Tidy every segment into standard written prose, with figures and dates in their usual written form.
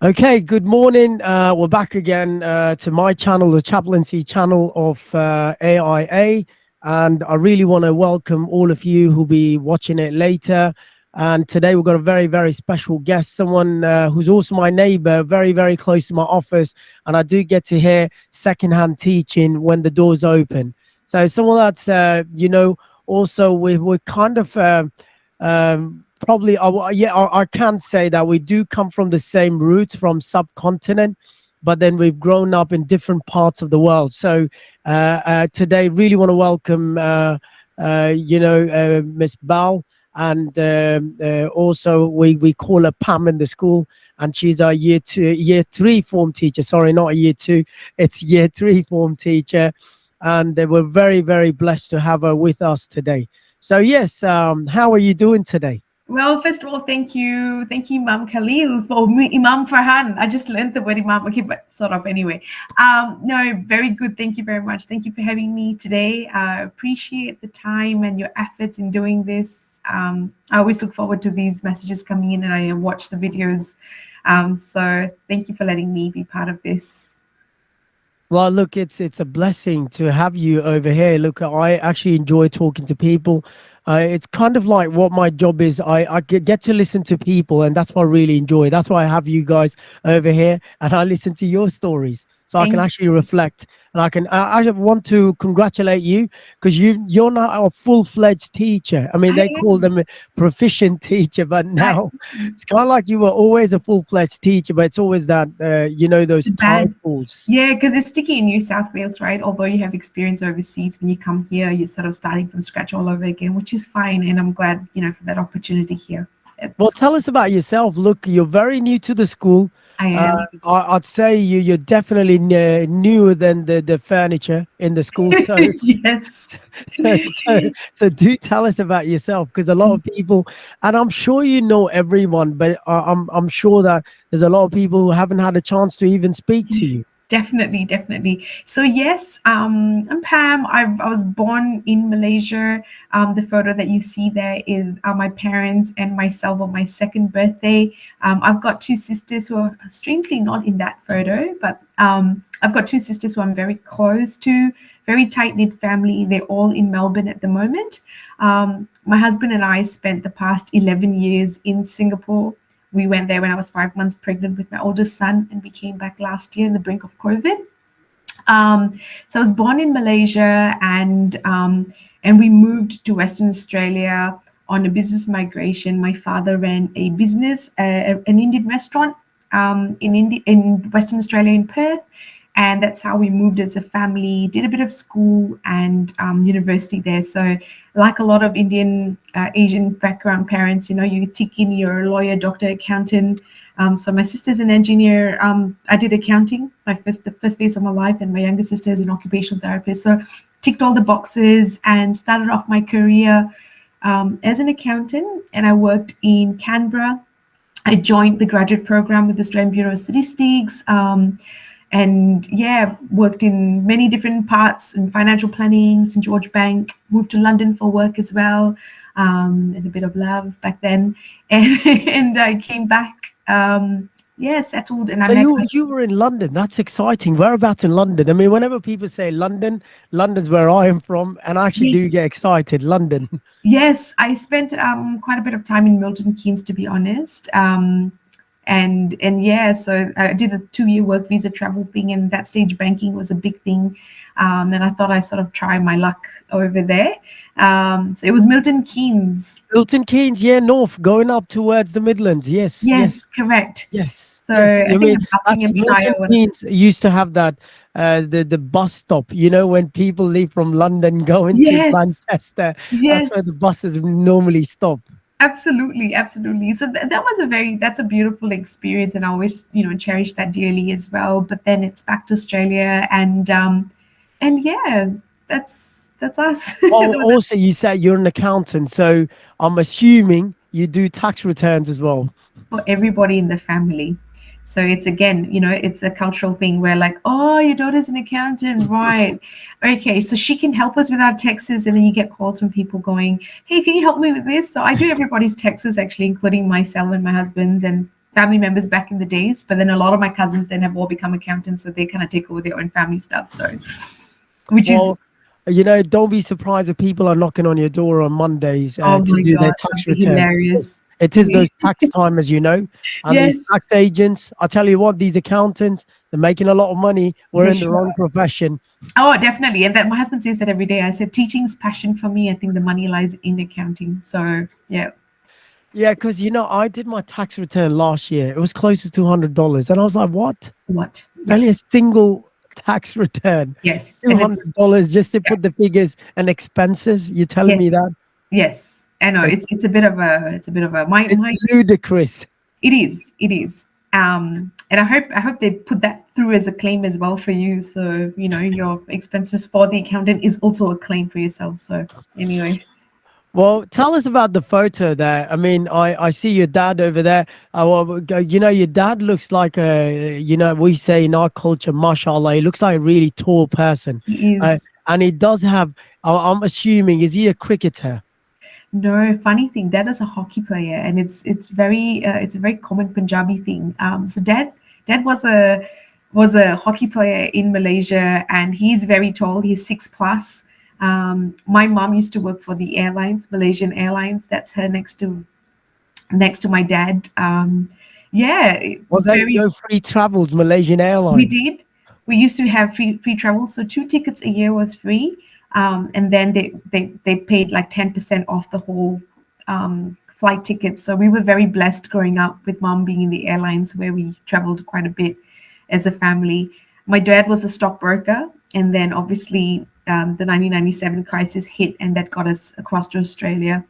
Okay, good morning. We're back again to my channel, the chaplaincy channel of AIA. And I really want to welcome all of you who'll be watching it later. And today we've got a very, very special guest, someone who's also my neighbor, very, very close to my office. And I do get to hear secondhand teaching when the doors open. So someone that's, also we're kind of probably I can say that we do come from the same roots from subcontinent, but then we've grown up in different parts of the world. So today really want to welcome Miss Bao, and also we call her Pam in the school, and she's our year three form teacher. Sorry, not a year two, it's year three form teacher. And we're very, very blessed to have her with us today. So yes, how are you doing today? Well, first of all, thank you, Imam Khalil, for me, Imam Farhan. I just learned the word Imam, okay, but sort of anyway. No, very good. Thank you very much. Thank you for having me today. I appreciate the time and your efforts in doing this. I always look forward to these messages coming in, and I watch the videos. So thank you for letting me be part of this. Well, look, it's a blessing to have you over here. Look, I actually enjoy talking to people. It's kind of like what my job is. I get to listen to people, and that's what I really enjoy. That's why I have you guys over here, and I listen to your stories, so I can Thank actually reflect. And I want to congratulate you because you're not a full-fledged teacher. I mean, I they call am. them a proficient teacher, but I, now it's kind of like you were always a full-fledged teacher, but it's always that those bad. titles. Yeah, because it's sticky in New South Wales, right? Although you have experience overseas, when you come here, you're sort of starting from scratch all over again, which is fine. And I'm glad, for that opportunity here. Well, It's, tell us about yourself. Look, you're very new to the school. I am. I'd say you're definitely newer than the furniture in the school. So, Yes. so, so, so do tell us about yourself, because a lot of people, and I'm sure you know everyone, but I'm sure that there's a lot of people who haven't had a chance to even speak to you. Definitely, definitely. So yes, I'm Pam. I was born in Malaysia. The photo that you see there is my parents and myself on my second birthday. I've got two sisters who are strangely not in that photo, but I've got two sisters who I'm very close to. Very tight knit family. They're all in Melbourne at the moment. My husband and I spent the past 11 years in Singapore. We went there when I was 5 months pregnant with my oldest son, and we came back last year in the brink of COVID. So I was born in Malaysia, and we moved to Western Australia on a business migration. My father ran a business, an Indian restaurant in Western Australia in Perth, and that's how we moved as a family. Did a bit of school and university there. So, like a lot of Indian Asian background parents, you tick in your lawyer, doctor, accountant. So my sister's an engineer. I did accounting, the first phase of my life, and my younger sister is an occupational therapist. So ticked all the boxes and started off my career as an accountant. And I worked in Canberra. I joined the graduate program with the Australian Bureau of Statistics. And yeah, worked in many different parts in financial planning, St George Bank, moved to London for work as well, and a bit of love back then. And I came back, settled, and I So met you were in London. That's exciting. Whereabouts in London? I mean, whenever people say London, London's where I am from, and I actually do yes, get excited. London. yes, I spent quite a bit of time in Milton Keynes, to be honest. And yeah, so I did a 2-year work visa travel thing, and that stage banking was a big thing. And I thought I'd sort of try my luck over there. So it was Milton Keynes. Milton Keynes, yeah, north, going up towards the Midlands. Yes, Yes, yes, correct. yes, So yes. I I think mean, of that's Buckinghamshire. Milton Keynes used to have that the bus stop. When people leave from London going to Yes, Manchester, that's where the yes, buses normally stop. absolutely, absolutely. So that was that's a beautiful experience, and I always, cherish that dearly as well. But then it's back to Australia, and yeah, that's us. Well, also you said you're an accountant, so I'm assuming you do tax returns as well. For everybody in the family. So it's again, it's a cultural thing where like, oh, your daughter's an accountant, right? Okay, so she can help us with our taxes, and then you get calls from people going, hey, can you help me with this? So I do everybody's taxes actually, including myself and my husband's and family members back in the days. But then a lot of my cousins then have all become accountants, so they kind of take over their own family stuff. So which Well, is don't be surprised if people are knocking on your door on Mondays oh to my do their god, tax that'd be returns. hilarious. It is those tax time, as you know, and these tax Yes, agents. I tell you what, these accountants, they're making a lot of money. We're they in the sure wrong are. profession. Oh, definitely. And that my husband says that every day. I said, teaching's passion for me. I think the money lies in accounting. So, yeah. Yeah, because I did my tax return last year. It was close to $200, and I was like, "What? What? It's Yeah. only a single tax return, Yes. two And it's, hundred dollars just to yeah. put the figures and expenses." You're telling me Yes. that Yes. I know. It's a bit of it's my, ludicrous. it is. It is. And I hope they put that through as a claim as well for you. So, your expenses for the accountant is also a claim for yourself. So, anyway. Well, tell us about the photo there. I mean, I see your dad over there. Your dad looks like we say in our culture, mashallah, he looks like a really tall person. He is. And he does have, I'm assuming, is he a cricketer? No, funny thing, dad is a hockey player, and it's a very common Punjabi thing. So dad was a hockey player in Malaysia, and he's very tall. He's 6 plus. My mom used to work for the airlines, Malaysian Airlines. That's her next to my dad. Yeah, Was that very. your free travels, Malaysian We Airlines? did. We used to have free travel, so 2 tickets a year was free, and then they paid like 10% off the whole flight tickets. So we were very blessed growing up with mom being in the airlines, where we traveled quite a bit as a family. My dad was a stockbroker, and then obviously the 1997 crisis hit, and that got us across to Australia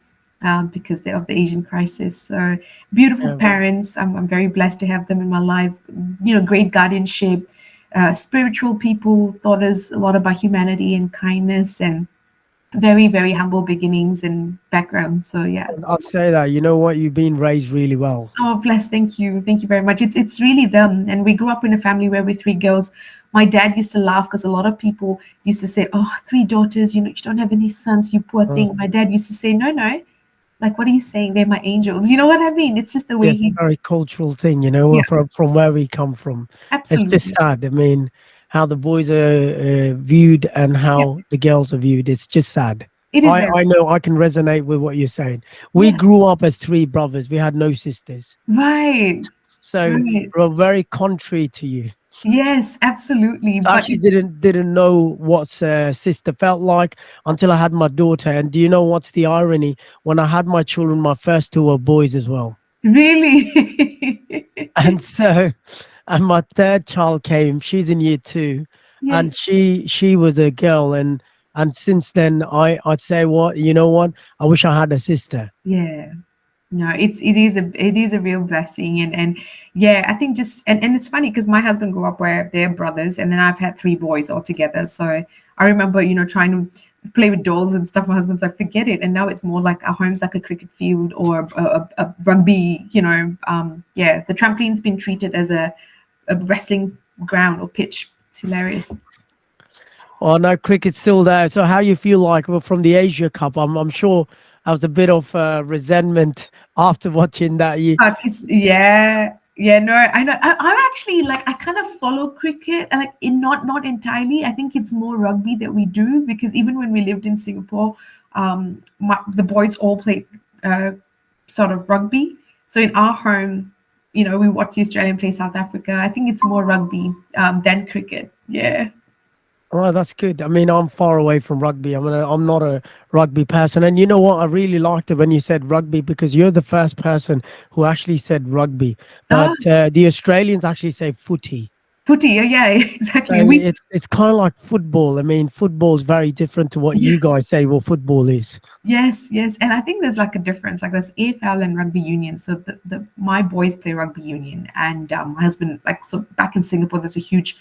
because of the Asian crisis. So beautiful Yeah. parents. I'm very blessed to have them in my life. Great guardianship, spiritual people, taught us a lot about humanity and kindness, and very, very humble beginnings and background. So yeah. I'd say that. You know what? You've been raised really well. Oh, bless. Thank you very much. It's really them. And we grew up in a family where we're three girls. My dad used to laugh because a lot of people used to say, "Oh, three daughters. You don't have any sons. You poor Uh, thing." My dad used to say, "No, no. Like, what are you saying? They're my angels." You know what I mean? It's just the way Yes, a he. very cultural thing, Yeah, from where we come from. It's just absolutely. sad. I mean, how the boys are viewed and Yeah, how the girls are viewed. It's just sad. it is very I know I can resonate with what you're saying. We yeah. grew up as three brothers. We had no sisters, Right. so Right. we're very contrary to you. Yes, absolutely. So I But actually didn't know what sister felt like until I had my daughter. And do you know what's the irony? When I had my children, my first two were boys as well. really, And so, and my third child came. She's in year two, and yes, she was a girl. And since then, I'd say, what, you know what? I wish I had a sister. yeah. No, it is a real blessing, and yeah, I think just and it's funny because my husband grew up where they're brothers, and then I've had three boys altogether. So I remember trying to play with dolls and stuff. My husband's like, forget it, and now it's more like our home's like a cricket field or a rugby. Yeah, the trampoline's been treated as a wrestling ground or pitch. It's hilarious. Oh no, cricket's still there. So how you feel like, well, from the Asia Cup? I'm sure there was a bit of resentment after watching that. You, Yeah, yeah. No, I know. I'm actually like I kind of follow cricket, like not entirely. I think it's more rugby that we do because even when we lived in Singapore, the boys all played sort of rugby. So in our home, we watch the Australian play South Africa. I think it's more rugby than cricket. Yeah. oh, that's good. I mean, I'm far away from rugby. I'm not a rugby person. And you know what? I really liked it when you said rugby because you're the first person who actually said rugby. But Ah, the Australians actually say footy. footy. Yeah, So exactly. it's kind of like football. I mean, football is very different to what you guys say what football is. Yes, yes, and I think there's like a difference. Like there's AFL and rugby union. So the my boys play rugby union, and my husband like so back in Singapore. There's a huge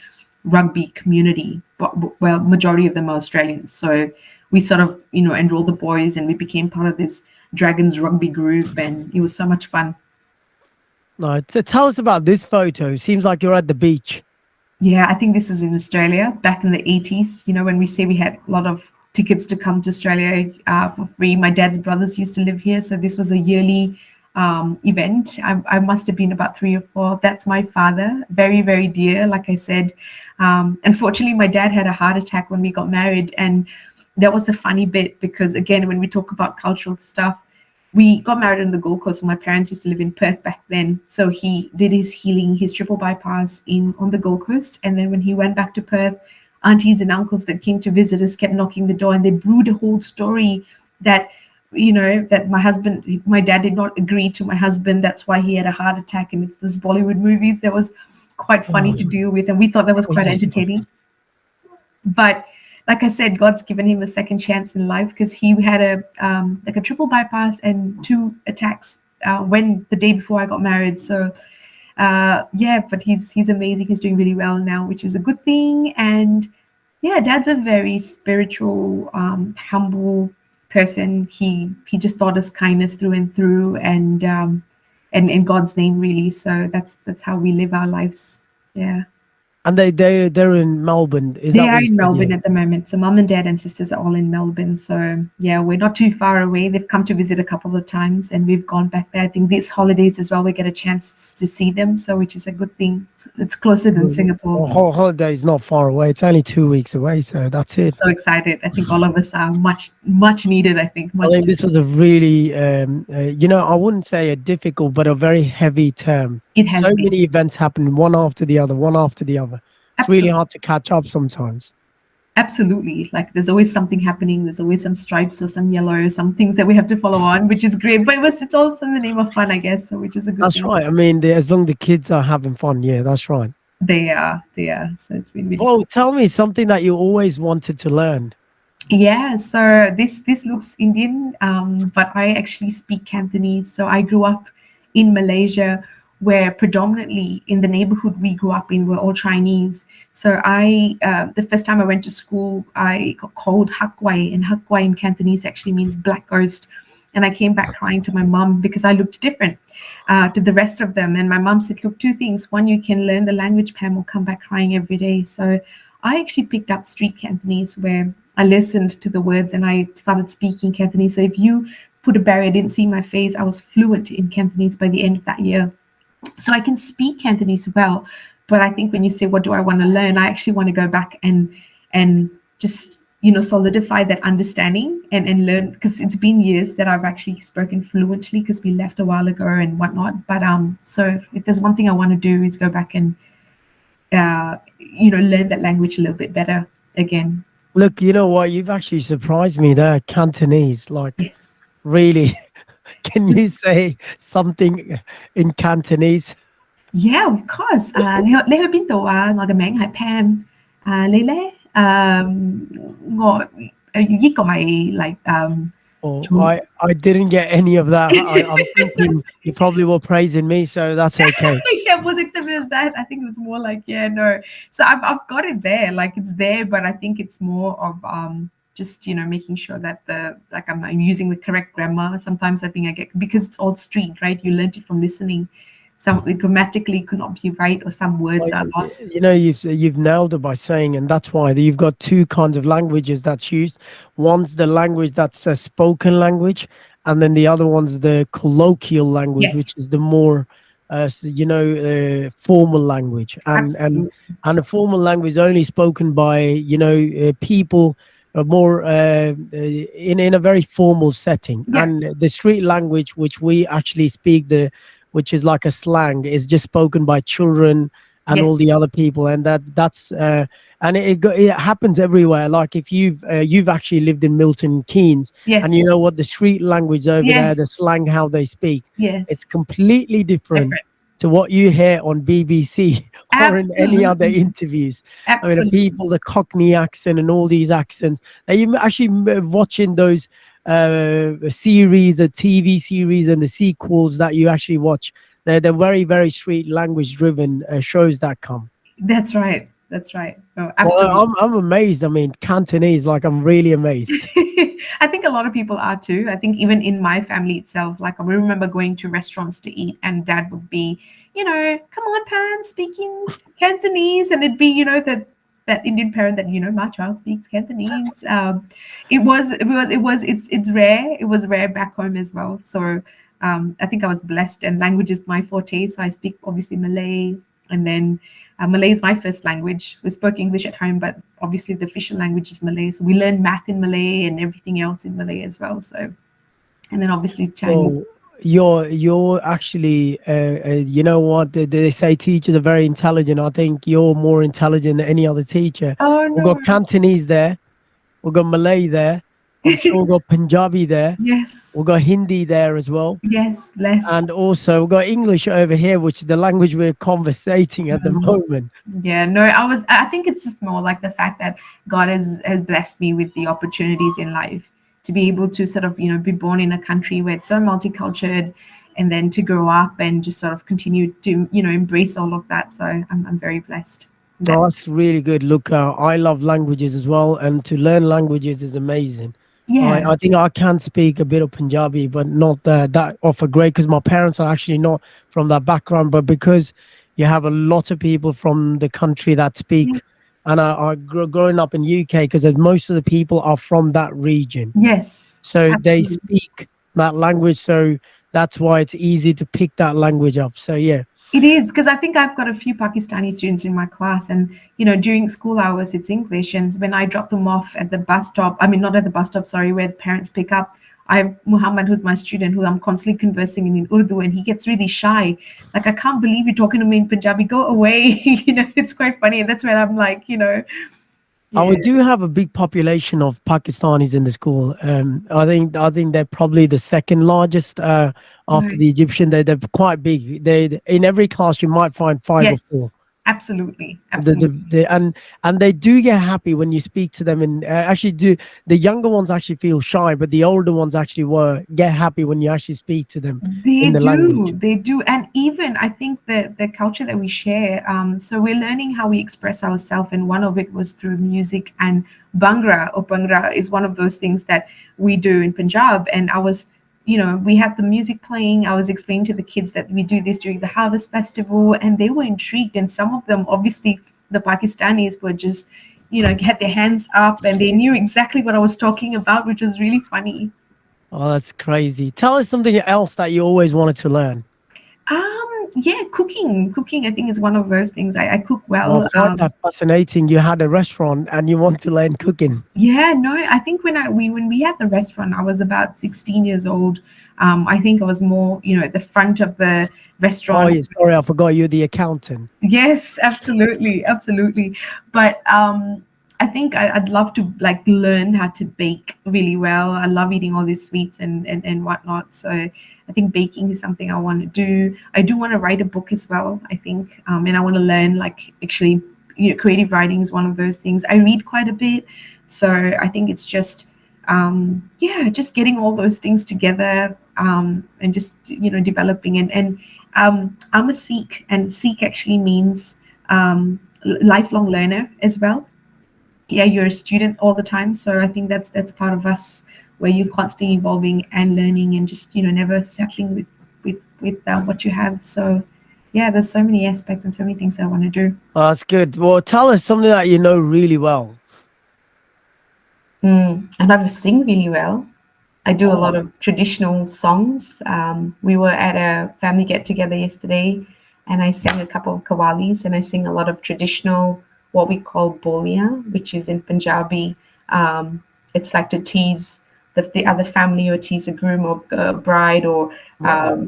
rugby community, but well, majority of them are Australians. So we sort of enrolled the boys, and we became part of this Dragons rugby group, and it was so much fun. No, tell us about this photo. Seems like you're at the beach. Yeah, I think this is in Australia back in the 80s. You know, when we say we had a lot of tickets to come to Australia for free. My dad's brothers used to live here. So this was a yearly event. I must have been about 3 or 4. That's my father. Very, very dear. Like I said, unfortunately, my dad had a heart attack when we got married. And that was the funny bit because, again, when we talk about cultural stuff, we got married on the Gold Coast. And my parents used to live in Perth back then. So he did his healing, his triple bypass in on the Gold Coast. And then when he went back to Perth, aunties and uncles that came to visit us kept knocking the door and they brewed a whole story that, you know, that my dad did not agree to my husband. That's why he had a heart attack. And it's this Bollywood movies that was quite funny Oh, to deal with. And we thought that was quite crazy stuff. entertaining. But like I said, God's given him a second chance in life because he had a like a triple bypass and 2 attacks when the day before I got married. So yeah, but he's amazing. He's doing really well now, which is a good thing. And yeah, Dad's a very spiritual, humble person. He just taught us kindness through and through, and in God's name, really. So that's how we live our lives. Yeah. And they're in Melbourne. Is They that what are you in said? Yeah. Melbourne at the moment. So mum and dad and sisters are all in Melbourne. So yeah, we're not too far away. They've come to visit a couple of times and we've gone back there. I think these holidays as well, we get a chance to see them. So which is a good thing. It's closer than Singapore. Well, holiday is not far away. It's only 2 weeks away, so that's I'm it. so excited. I think all of us are much needed. I think I much think this was a really, I wouldn't say a difficult, but a very heavy term. it has So been. many events happen, one after the other, one after the other. It's really Absolutely. hard to catch up sometimes. Absolutely. Like there's always something happening. There's always some stripes or some yellow, some things that we have to follow on, which is great. But it's all in the name of fun, I guess. So which is a good That's thing. right. I mean, as long the kids are having fun, yeah, that's right. They are. They are. So it's been really Oh, cool. tell me something that you always wanted to learn. Yeah, so this looks Indian, but I actually speak Cantonese. So I grew up in Malaysia, where predominantly in the neighborhood we grew up in were all Chinese. So the first time I went to school, I got called Hakwai, and Hakwai in Cantonese actually means black ghost. And I came back crying to my mom because I looked different to the rest of them. And my mom said, "Look, two things. One, you can learn the language, Pam, or come back crying every day." So I actually picked up street Cantonese where I listened to the words and I started speaking Cantonese. So if you put a barrier, didn't see my face, I was fluent in Cantonese by the end of that year. So I can speak Cantonese well, but I think when you say what do I want to learn, I actually want to go back and just solidify that understanding and learn because it's been years that I've actually spoken fluently because we left a while ago and whatnot. But so if there's one thing I want to do is go back and learn that language a little bit better again. Look, you know what? You've actually surprised me there. Cantonese, like Yes. really. Can you It's say something in Cantonese? Yeah, of course. Lê hơi biến tụ ngồi cái mạng hại Pam. Lê lê ngồi với còi like Oh, chú. I didn't get any of that. I'm thinking you probably were praising me, so that's okay. Yeah, was accepted as that. I think it was more like yeah, no. So I've got it there, like it's there, but I think it's more of just making sure that I'm using the correct grammar. Sometimes I think I get because it's all street, right? You learned it from listening. Some grammatically could not be right, or some words Like, are lost. you've nailed it by saying, and that's why you've got two kinds of languages that's used. One's the language that's a spoken language, and then the other one's the colloquial language, which Yes, is the more, formal language. absolutely. And a formal language only spoken by people more in a very formal setting, Yeah. and the street language, which we actually speak the which is like a slang, is just spoken by children and all Yes. the other people, and that's and it happens everywhere. Like if you've actually lived in Milton Keynes, and you Yes. know what the street language over there, the Yes. slang, how they speak, it's Yes. completely different Different. to what you hear on BBC or in any other Absolutely. interviews. I mean, the Absolutely. people, the Cockney accent and all these accents. Are you actually watching those series, a TV series, and the sequels that you actually watch? They're very, very street language driven shows that come. That's right. That's right. Oh, Well, absolutely. I'm amazed. I mean, Cantonese, like I'm really amazed. I think a lot of people are too. I think even in my family itself, like I remember going to restaurants to eat, and dad would be, come on, Pam, speaking Cantonese, and it'd be, that Indian parent that my child speaks Cantonese. It's rare. It was rare back home as well. So I think I was blessed, and language is my forte. So I speak obviously Malay, and then Malay is my first language. We spoke English at home, but obviously the official language is Malay. So we learn math in Malay and everything else in Malay as well. So, and then obviously Chinese. So you're actually you know what they say, teachers are very intelligent. I think you're more intelligent than any other teacher. Oh We've no! got Cantonese there, we've got Malay there, I'm sure we've got Punjabi there, Yes, we've got Hindi there as well, yes, bless. and also we've got English over here, which is the language we're conversating at the moment. Yeah, no, I think it's just more like the fact that God has blessed me with the opportunities in life to be able to sort of, be born in a country where it's so multicultural, and then to grow up and just sort of continue to, embrace all of that. So I'm very blessed. Oh, That's that's really good. Look, I love languages as well, and to learn languages is amazing. I, yeah. I think I can speak a bit of Punjabi, but not that of a great, because my parents are actually not from that background. But because you have a lot of people from the country that Yeah. speak, and growing up in UK, because most of the people are from that region, Yes, so they absolutely. speak that language. So that's why it's easy to pick that language up. So yeah. It is because I think I've got a few Pakistani students in my class, and during school hours it's English, and when I drop them off at the bus stop, I mean not at the bus stop, sorry, where the parents pick up, I have Muhammad, who's my student, who I'm constantly conversing in Urdu, and he gets really shy. Like, I can't believe you're talking to me in Punjabi. Go away. It's quite funny, and that's when I'm like, We yeah, do have a big population of Pakistanis in the school. I think they're probably the second largest after right. the Egyptian. They're quite big. They in every class you might find five or four. Yes, absolutely, The, the, absolutely. the, and they do get happy when you speak to them, and actually do the younger ones actually feel shy, but the older ones actually were get happy when you actually speak to them in the language. They do, and even I think that the culture that we share. So we're learning how we express ourselves, and one of it was through music. And Bhangra is one of those things that we do in Punjab. And I was, we had the music playing. I was explaining to the kids that we do this during the Harvest Festival, and they were intrigued. And some of them, obviously, the Pakistanis were just, had their hands up, and they knew exactly what I was talking about, which was really funny. Oh, that's crazy. Tell us something else that you always wanted to learn. Yeah, cooking I think is one of those things. I cook Well, well. I find that fascinating. You had a restaurant and you want to learn cooking. Yeah, no, I think when we had the restaurant, I was about 16 years old. I think I was more, at the front of the Oh, restaurant. yeah, sorry, I forgot you're the accountant. Yes, absolutely, absolutely. But I think I'd love to like learn how to bake really well. I love eating all these sweets and whatnot. So I think baking is something I want to do. I do want to write a book as well, I think, and I want to learn like actually, creative writing is one of those things. I read quite a bit, so I think it's just yeah, just getting all those things together, and just developing. And I'm a Sikh, and Sikh actually means lifelong learner as well. Yeah, you're a student all the time, so I think that's part of us, where you're constantly evolving and learning, and just never settling with what you have. So yeah, there's so many aspects and so many things that I want to do. Oh, that's good. Well, tell us something that you know really well. And I sing really well. I do a lot Oh, of traditional songs. We were at a family get together yesterday, and I sang a couple of kawali's, and I sing a lot of traditional, what we call bolia, which is in Punjabi. It's like to tease the other family, or tease a groom or a bride, or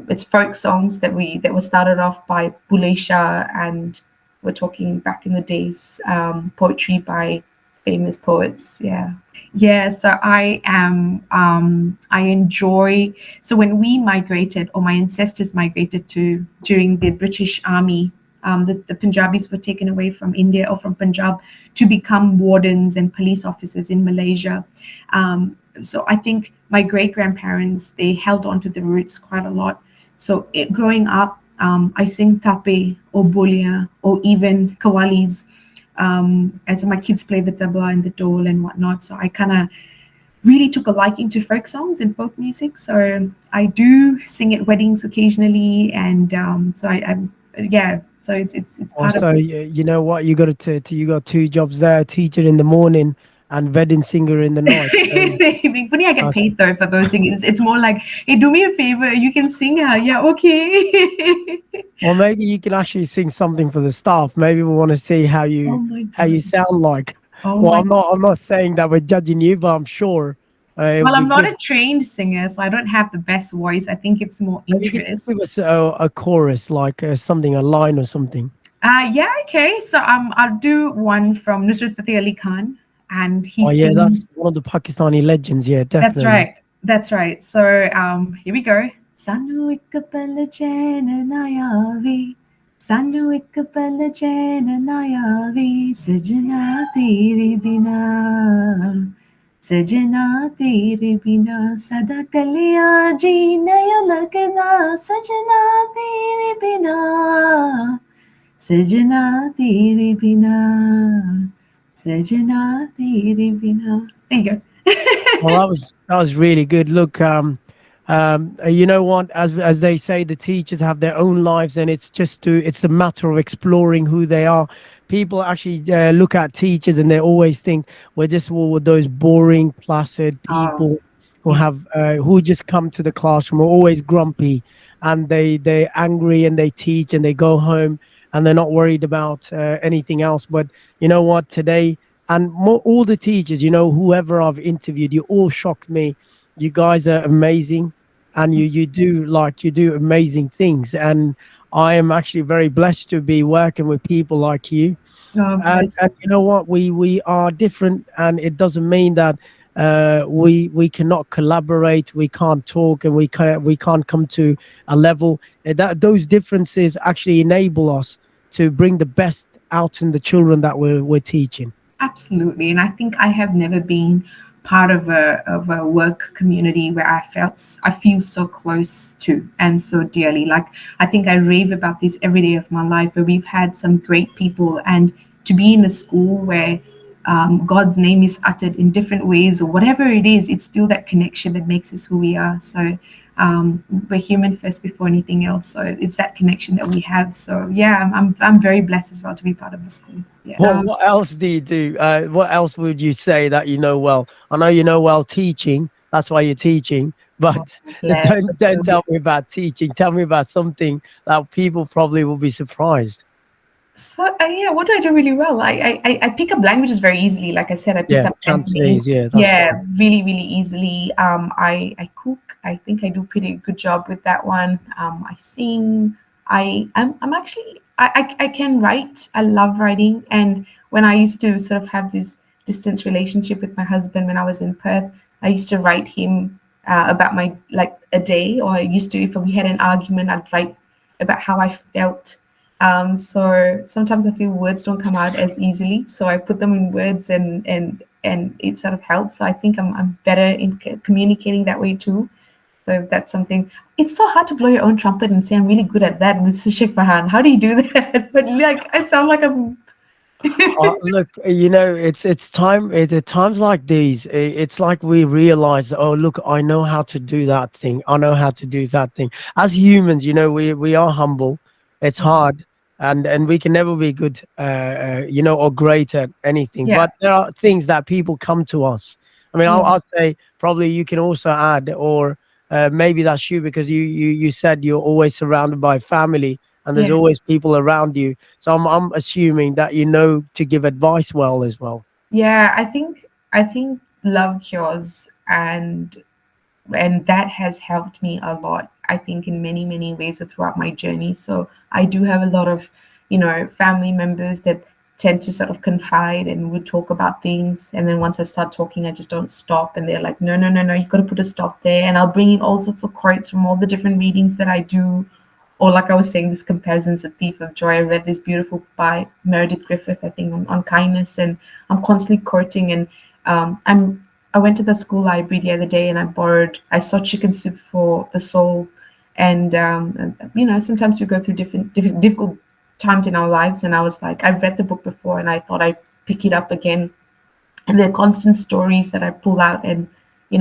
it's folk songs that were started off by Bule Shah, and we're talking back in the days, poetry by famous poets. Yeah. Yeah, so I enjoy, so when we migrated, or my ancestors migrated to during the British Army, the Punjabis were taken away from India, or from Punjab, to become wardens and police officers in Malaysia. So I think my great grandparents, they held on to the roots quite a lot. So growing up, I sing tape or bolia or even kawalis, as my kids play the tabla and the dole and whatnot. So I kind of really took a liking to folk songs and folk music. So I do sing at weddings occasionally, and I'm yeah. So it's part of Also, you know what? You got you got two jobs there: teacher in the morning and wedding singer in the night. So Funny, I get that's, paid though for those things. It's more like, hey, do me a favor, you can sing. Yeah, okay. or maybe you can actually sing something for the staff. Maybe we want to see Oh my how you god. sound like. Oh Well, my. I'm not saying that we're judging you, but I'm sure it Well, would be I'm not good. a trained singer, so I don't have the best voice. I think it's more Maybe you could just interest. give us a chorus, like something, a line or something. Yeah, okay. So I'll do one from Nusrat Fateh Ali Khan, and he Oh yeah, that's sings. one of the Pakistani legends. Yeah, That's definitely. right. That's right. So here we go. Sanu ik pal chain na aavi, Sanu ik pal chain na aavi, Sajna tere bina, Sajna tere bina, sada kaliya ji naya lagna, Sajna tere bina, Sajna tere bina, Sajna tere bina. There you go. Well, that was really good. Look, you know what? As they say, the teachers have their own lives, and it's a matter of exploring who they are. People actually look at teachers, and they always think we're just those boring, placid Oh, people yes. who just come to the classroom, are always grumpy, and they're angry, and they teach, and they go home, and they're not worried about anything else. But you know what? Today and all the teachers, whoever I've interviewed, you all shocked me. You guys are amazing, and you do amazing things. And I am actually very blessed to be working with people like you. Oh, bless. And you know what? We are different, and it doesn't mean that we cannot collaborate, we can't talk, and we can't come to a level. That those differences actually enable us to bring the best out in the children that we're teaching. Absolutely. And I think I have never been part of a work community where I feel so close to and so dearly. Like I think I rave about this every day of my life where we've had some great people, and to be in a school where God's name is uttered in different ways or whatever it is, it's still that connection that makes us who we are. So we're human first before anything else. So it's that connection that we have. So yeah, I'm very blessed as well to be part of the school. Yeah. Well, what else do you do? What else would you say that you know well? I know you know well teaching. That's why you're teaching. But Bless. don't tell me about teaching. Tell me about something that people probably will be surprised. So yeah, what do I do really well? I pick up languages very easily. Like I said, I pick Yeah, up Cantonese. Yeah, Cantonese. that's Yeah, fine. really, really easily. I cook. I think I do pretty good job with that one. I sing. I'm actually I can write. I love writing. And when I used to sort of have this distance relationship with my husband when I was in Perth, I used to write him about my like a day, or I used to if we had an argument, I'd write about how I felt. So sometimes I feel words don't come out as easily, so I put them in words, and it sort of helps. So I think I'm better in communicating that way too. So that's something. It's so hard to blow your own trumpet and say I'm really good at that, Mr. Sheikh Farhan. How do you do that? But like I sound like I'm. Look, it's time. At times like these, it's like we realize, oh, look, I know how to do that thing. I know how to do that thing. As humans, we are humble. It's Yeah, hard, and we can never be good, or great at anything. yeah, But there are things that people come to us. I mean, yeah, I'll say probably you can also add, or maybe that's you because you said you're always surrounded by family, and there's yeah. always people around you, so I'm assuming that you know to give advice well as well. Yeah, I think love cures, and that has helped me a lot, I think, in many many ways throughout my journey. So I do have a lot of family members that tend to sort of confide and would talk about things, and then once I start talking I just don't stop, and they're like, no, no, no, no, you've got to put a stop there. And I'll bring in all sorts of quotes from all the different readings that I do, or like I was saying, this comparison's a thief of joy. I read this beautiful by Meredith Griffith, I think, on kindness, and I'm constantly quoting. And I went to the school library the other day and I saw Chicken Soup for the Soul. And sometimes we go through different difficult times in our lives. And I was like, I've read the book before and I thought I'd pick it up again. And there are constant stories that I pull out, and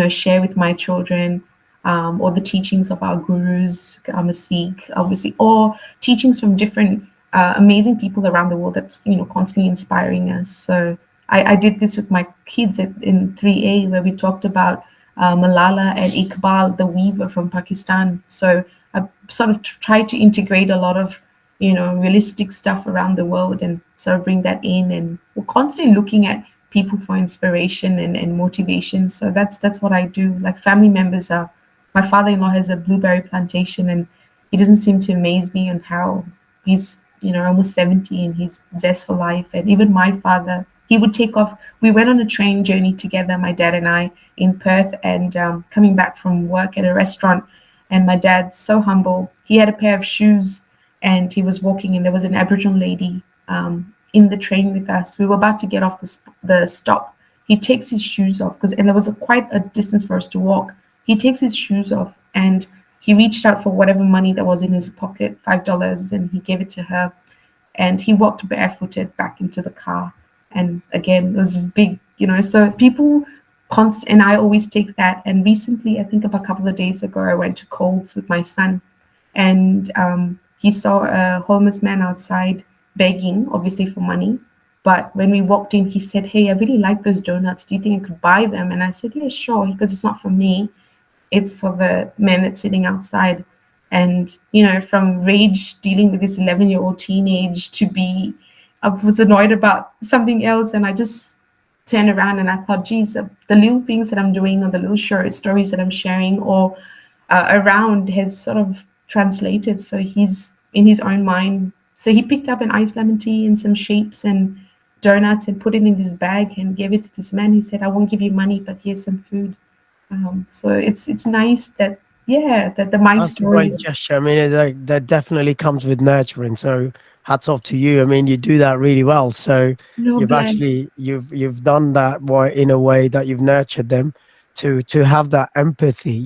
share with my children, or the teachings of our gurus. I'm a Sikh, obviously, or teachings from different amazing people around the world that's constantly inspiring us. So I did this with my kids in 3A, where we talked about Malala and Iqbal, the weaver from Pakistan. So I sort of tried to integrate a lot of realistic stuff around the world and sort of bring that in. And we're constantly looking at people for inspiration and motivation. So that's what I do. Like family members are, my father-in-law has a blueberry plantation, and he doesn't seem to amaze me on how he's almost 70 and he's zest for life. And even my father, he would take off. We went on a train journey together, my dad and I, in Perth, and coming back from work at a restaurant. And my dad's so humble. He had a pair of shoes, and he was walking, and there was an Aboriginal lady in the train with us. We were about to get off the stop. He takes his shoes off, and there was quite a distance for us to walk. He takes his shoes off, and he reached out for whatever money that was in his pocket, $5, and he gave it to her. And he walked barefooted back into the car. And again, it was this big, so people and I always take that. And recently, I think about a couple of days ago, I went to Coles with my son, and he saw a homeless man outside begging, obviously for money. But when we walked in, he said, "Hey, I really like those donuts. Do you think I could buy them?" And I said, "Yeah, sure." He goes, "It's not for me. It's for the men that's sitting outside." And, from rage dealing with this 11-year-old teenage to I was annoyed about something else. And I just turned around and I thought, geez, the little things that I'm doing, or the little short stories that I'm sharing, or around, has sort of translated. So he's in his own mind. So he picked up an iced lemon tea and some shapes and donuts and put it in his bag and gave it to this man. He said, "I won't give you money, but here's some food." So it's nice that, yeah, that my That's a great stories. gesture. I mean, that definitely comes with nurturing. So hats off to you. I mean, you do that really well. So you've Bless. actually you've done that in a way that you've nurtured them to have that empathy.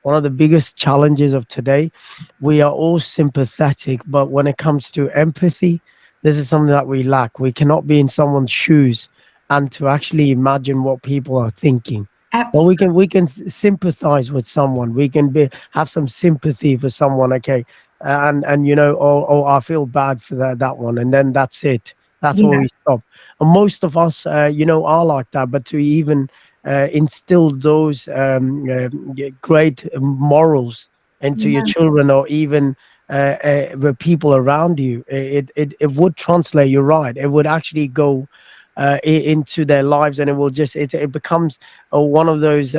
One of the biggest challenges of today, we are all sympathetic, but when it comes to empathy, this is something that we lack. We cannot be in someone's shoes and to actually imagine what people are thinking. But we Abs- can sympathize with someone. We can have some sympathy for someone. Okay, and oh, I feel bad for that one, and then that's it. That's where yeah, we stop. And most of us, are like that. But to even instill those great morals into your yeah, children, or even the people around you, it would translate. You're right. It would actually go into their lives, and it will just it becomes one of those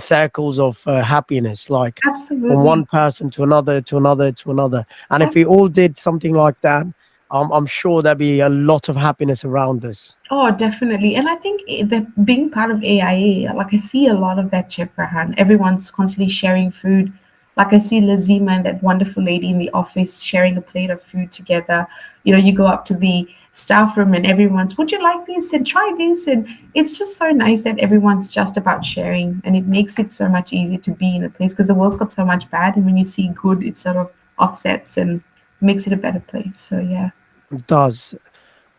circles of happiness, like from absolutely. one person to another, to another, to another. And if we Abs- all did something like that, I'm sure there'd be a lot of happiness around us. Oh, definitely. And I think that being part of AIA, like I see a lot of that, Chef Farhan. Everyone's constantly sharing food. Like I see Lazima and that wonderful lady in the office sharing a plate of food together. You go up to the staff room and everyone's, "Would you like this?" and "Try this." And it's just so nice that everyone's just about sharing. And it makes it so much easier to be in a place, because the world's got so much bad. And when you see good, it sort of offsets and makes it a better place. So, yeah. It does.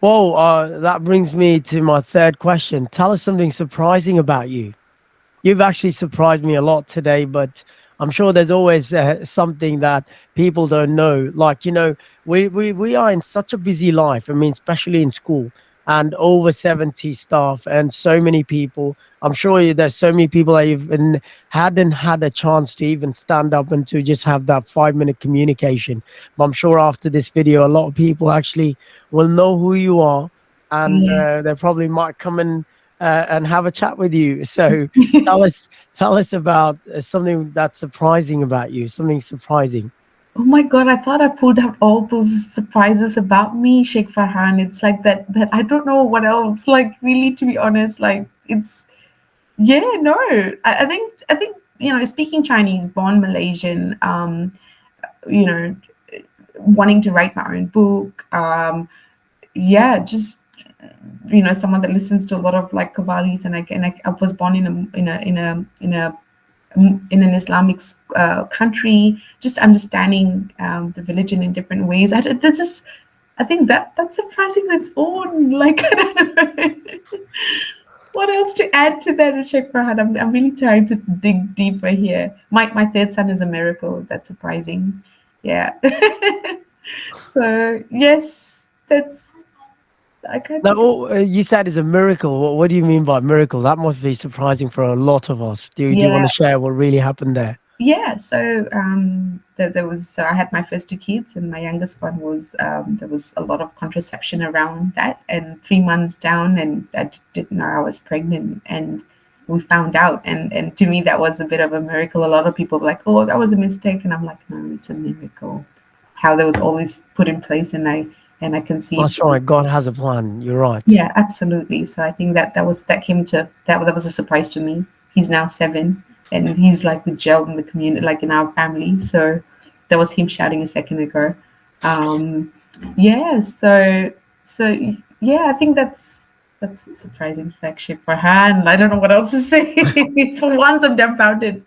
Well, that brings me to my third question. Tell us something surprising about you. You've actually surprised me a lot today, but I'm sure there's always something that people don't know. Like, we are in such a busy life. I mean, especially in school, and over 70 staff and so many people. I'm sure there's so many people that even hadn't had a chance to even stand up and to just have that 5 minute communication. But I'm sure after this video, a lot of people actually will know who you are, and Yes. they probably might come and have a chat with you. So tell us tell us about something that's surprising about you, something surprising. Oh my God, I thought I pulled out all those surprises about me, Sheikh Farhan. It's like that I don't know what else. Like, really, to be honest, like it's, yeah, no. I think speaking Chinese, born Malaysian, you know, wanting to write my own book. Yeah, just someone that listens to a lot of like Kavalis, and I was born in an Islamic country, just understanding the religion in different ways. I think that's surprising on its own. Like, I don't know. What else to add to that, Check Farhad? I'm really trying to dig deeper here. My third son is a miracle. That's surprising. Yeah. So yes, that's I can't Now, think of. you said it's a miracle. What do you mean by miracle? That must be surprising for a lot of us. Do you want Yeah, to share what really happened there? yeah. So there was I had my first two kids, and my youngest one was there was a lot of contraception around that, and 3 months down, and didn't know I was pregnant, and we found out, and to me that was a bit of a miracle. A lot of people were like, "Oh, that was a mistake," and I'm like, "No, it's a miracle." How that was always put in place, and I conceived. That's right. God has a plan. You're right. Yeah, absolutely. So I think that came to that was a surprise to me. He's now 7, and he's like the gel in the community, like in our family. So that was him shouting a second ago. Um, yeah. So yeah, I think that's a surprising flagship for her, and I don't know what else to say. For once, I'm dumbfounded.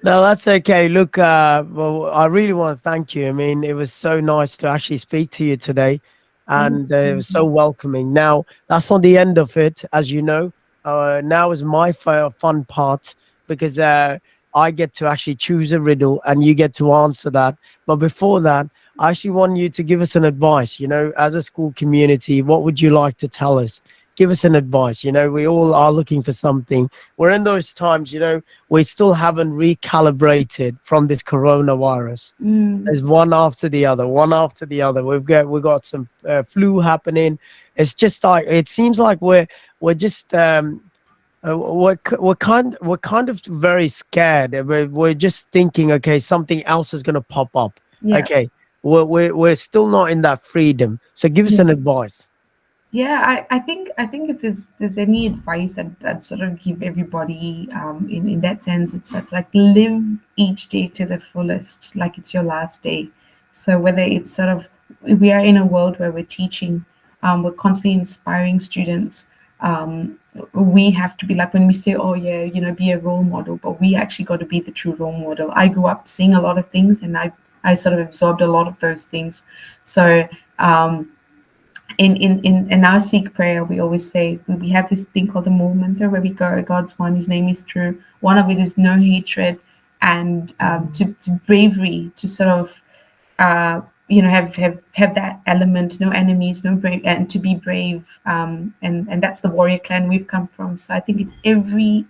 No, that's okay. Look, well, I really want to thank you. I mean, it was so nice to actually speak to you today, Thank and it you. was so welcoming. Now, that's not the end of it, as you know. Now is my fun part because I get to actually choose a riddle and you get to answer that. But before that, I actually want you to give us an advice. As a school community, what would you like to tell us? Give us an advice. We all are looking for something. We're in those times, we still haven't recalibrated from this coronavirus. Mm, There's one after the other, one after the other. We've got some flu happening. It's just like it seems like we're just we're kind of very scared. We're just thinking, okay, something else is gonna pop up. yeah. Okay, we're still not in that freedom. So give us Yeah. an advice. Yeah, I think if there's any advice that sort of give everybody in that sense, it's like live each day to the fullest, like it's your last day. So whether it's sort of we are in a world where we're teaching, we're constantly inspiring students. We have to be like when we say, oh yeah, be a role model, but we actually got to be the true role model. I grew up seeing a lot of things, and I sort of absorbed a lot of those things. So in our Sikh prayer, we always say we have this thing called the Mool Mantra where we go, God's one, His name is true. One of it is no hatred and to bravery, to sort of have that element, no enemies, no brave, and to be brave. And that's the warrior clan we've come from. So I think in every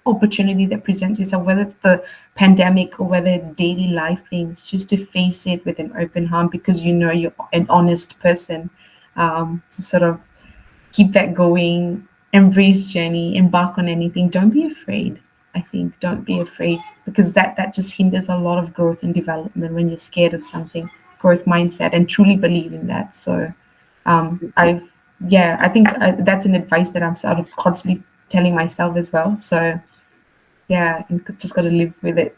opportunity that presents itself, whether it's the pandemic or whether it's daily life things, just to face it with an open heart because you're an honest person. To sort of keep that going, embrace journey, embark on anything. Don't be afraid. I think don't be afraid because that just hinders a lot of growth and development when you're scared of something. Growth mindset and truly believe in that. So I've yeah, I think that's an advice that I'm sort of constantly telling myself as well. So yeah, you just got to live with it.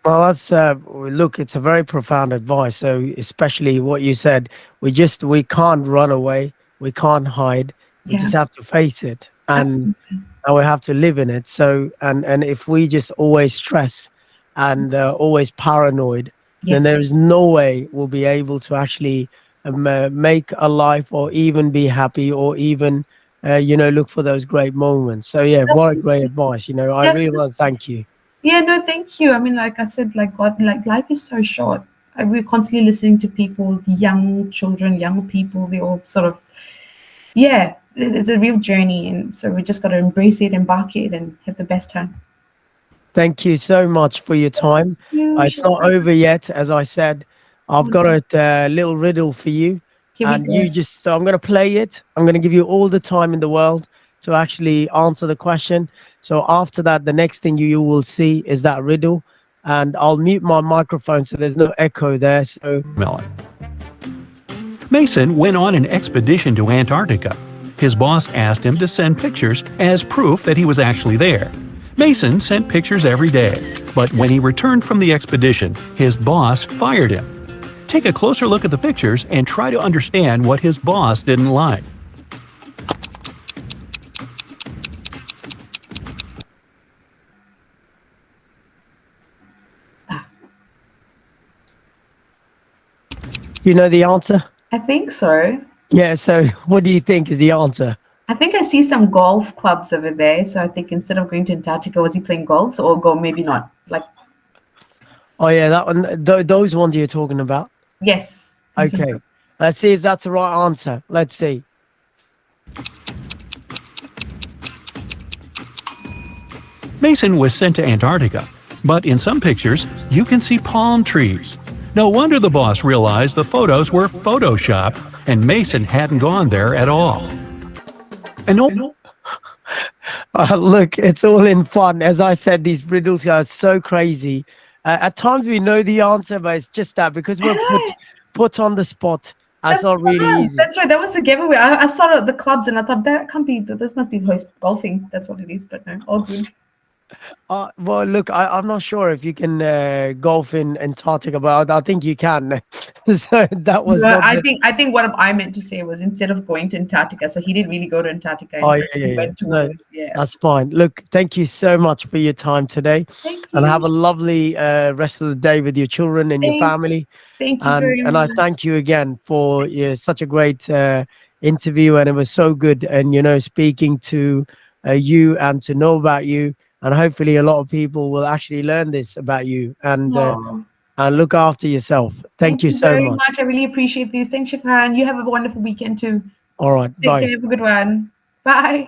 Well, that's look. It's a very profound advice. So, especially what you said, we can't run away, we can't hide. We Yeah, just have to face it, absolutely. and we have to live in it. So, and if we just always stress and always paranoid, then there Yes. is no way we'll be able to actually make a life or even be happy or even look for those great moments. So, yeah, what a great advice. I Yeah, really want to thank you. yeah, no, thank you. I mean, like I said, like God, like life is so short. We're constantly listening to people, young children, young people. They all sort of, yeah, it's a real journey, and so we just got to embrace it, embark it, and have the best time. Thank you so much for your time. You, It's not Shukran. over yet. As I said, I've got a little riddle for you, Here we and you go. just, so I'm going to play it. I'm going to give you all the time in the world to actually answer the question. So after that, the next thing you will see is that riddle, and I'll mute my microphone so there's no echo there. So, Melon. Mason went on an expedition to Antarctica. His boss asked him to send pictures as proof that he was actually there. Mason sent pictures every day, but when he returned from the expedition, his boss fired him. Take a closer look at the pictures and try to understand what his boss didn't like. you know the answer? I think so. Yeah. So, what do you think is the answer? I think I see some golf clubs over there. So I think instead of going to Antarctica, was he playing golf? Or go maybe not. Like Oh yeah, that one. Those ones you're talking about. yes, I think so. Okay, let's see if that's the right answer. Let's see. Mason was sent to Antarctica, but in some pictures, you can see palm trees. No wonder the boss realized the photos were photoshopped and Mason hadn't gone there at all. And no, Look, it's all in fun. As I said, these riddles are so crazy. At times we know the answer, but it's just that because I we're know. put on the spot. It's That's not really fun. easy. That's right. That was a giveaway. I saw the clubs and I thought that can't be. This must be hoist golfing. That's what it is. But no, all good. Well, look, I'm not sure if you can golf in Antarctica, but I think you can. So that was No, not the. I think what I meant to say was instead of going to Antarctica, so he didn't really go to Antarctica Oh anyway. yeah, yeah, He yeah. went No, towards that's fine. Look, thank you so much for your time today, Thank and have you. a lovely rest of the day with your children and your Thank family. thank you very And I much. thank you again for such a great interview, and it was so good. And speaking to you and to know about you, and hopefully a lot of people will actually learn this about you. Oh, And look after yourself. Thank thank you you so very much. much. I really appreciate this. Thanks, Shafran. You have a wonderful weekend too. All right, Take bye. care. Have a good one. Bye.